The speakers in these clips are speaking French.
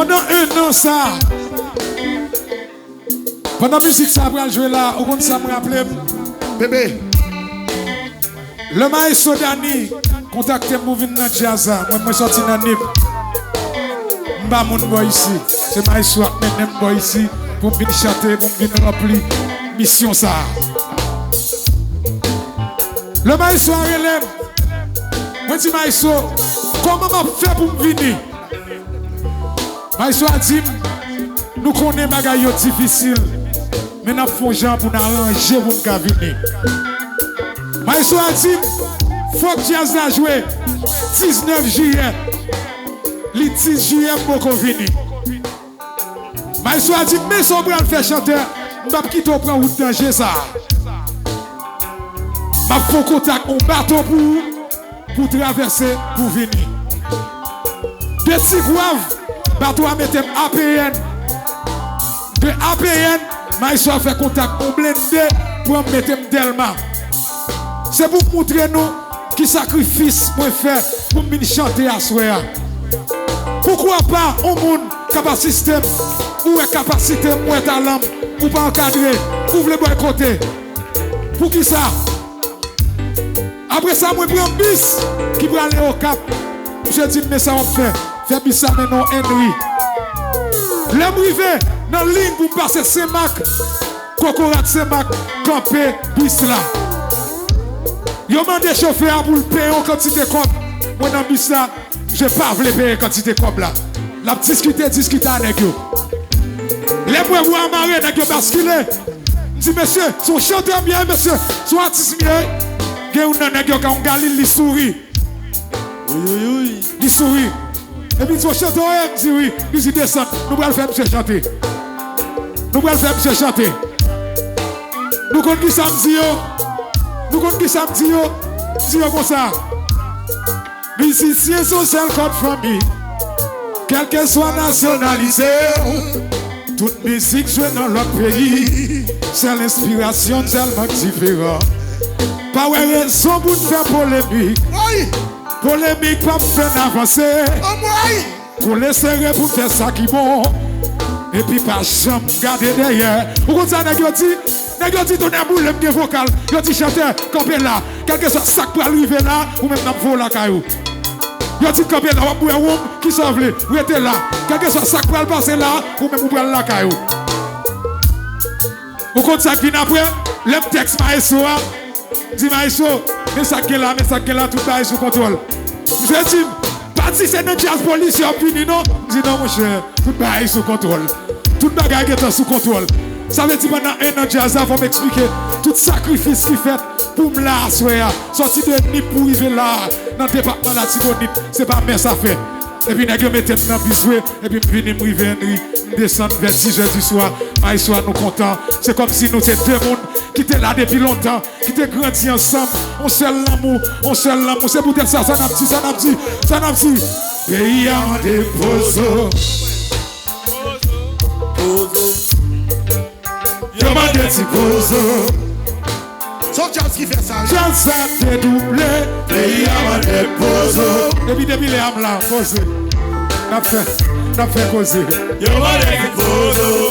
Pendant un an, ça. Pendant la musique, ça va jouer là. Au compte, ça me rappelle. Bébé. Le maestro Dani, contactez moi venir dans jazz. Moi, je suis sorti dans Nip. Je suis mon boy ici. C'est maestro qui mène boy ici. Pour venir chanter, pour venir remplir mission ça. Le maestro a relève. Moi, je dis maestro, comment je fais pour venir? Maestro a dit, nous connaissons des choses difficiles. Mais nous faisons gens pour nous arranger pour nous venir. Maestro a dit, il faut que jazz a joué 19 juillet. Le 10 juillet, pour qu'on vienne. Maestro a dit, mais si on va faire chanter, je vais quitter pour route danger ça. Je vais contact un bateau pour traverser, pour venir. De Tigouave, bateau a mis APN. De APN, Maestro a fait contact pour blender pour mettre Delma. C'est pour montrer nous qui sacrifice pour faire pour venir chanter à soi. Pourquoi pas au monde capacité système ou capacité moins talent ou pas encadrer pour le bon côté. Pour qui ça? Après ça, moi prends bis qui va aller au cap. Je dis mais ça on fait. Fais bis ça maintenant Henry. L'homme rivé dans la ligne pour passer Saint-Marc. Cocorat Saint-Marc camper bis là. Yo mande chauffeur pour le payer en quantité comme. Moi dans bis là, je pas voulu payer quantité comme là. La discuter avec eux. Les points vous amarrer avec eux basculer. Je dis monsieur, son chanteur bien monsieur, son artiste bien. Il y a un nègre qui a un galil, il sourit. Oui. Il sourit. Et puis son chanteur, il dit oui, il dit descend. Nous allons faire monsieur chanter. Nous allons faire monsieur chanter. Nous connaissons qui ça me dit. Nous connaissons qui ça me dit. Dis comme ça. Musiciens sont celles comme famille. Quelle que soit nationalisée, toute musique joue dans leur pays. C'est l'inspiration tellement différente. Pas de raison pour faire polémique. Polémique pas pour faire avancer. Pour laisser pour faire ça qui bon. Et puis pas jamais garder derrière. Vous comprenez ça, n'a dit ton amour le bien vocal. Yo dit chanteur, campé là. Quel que soit ça pour arriver là, ou même dans le vol la caillou. Yo dit campé là, ou un qui s'en veut, ou était là. Quel que soit ça pour passer là, ou même pour la caillou. Vous comprenez ça qui vient après, le texte maestro. Dis maestro, mais ça qui est là, tout est sous contrôle. Je dis, pas si c'est notre jazz police, il y a fini, non? Je dis non, mon cher, tout est sous contrôle. Tout bagage est sous contrôle. Ça veut dire pendant un an de jazz, il faut m'expliquer tout sacrifice qu'il fait pour me la soya. Sorti de Nip pour arriver là, dans le département de la Tigonipe, c'est pas mais ça fait. Et puis, nous mettons dans le bisoué, et puis, nous venons arriver, nous descendons vers 6 h du soir. Maïsou, nous contents. C'est comme si nous étions deux mondes qui étaient là depuis longtemps, qui étaient grandis ensemble. On seul l'amour. C'est peut-être ça, ça n'a dit. Pays en déposo. Yo m'a dit poso. Son jazz qui fait ça. Jazz a dédoublé. Pays en déposo. Depuis les âmes là, posé. N'a fait causer. Yo m'a dit poso.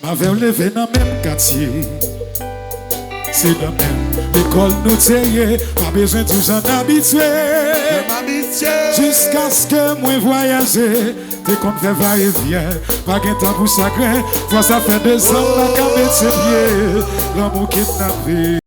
M'avait levé dans le même quartier. C'est dans même l'école nous taillé. Pas besoin de nous en habituer. Jusqu'à ce que moi voyager. T'es qu'on fait va-et-vient. Pas de temps pour sacrer. Toi ça fait 2 ans la caméra de ses pieds. L'amour kidnappé.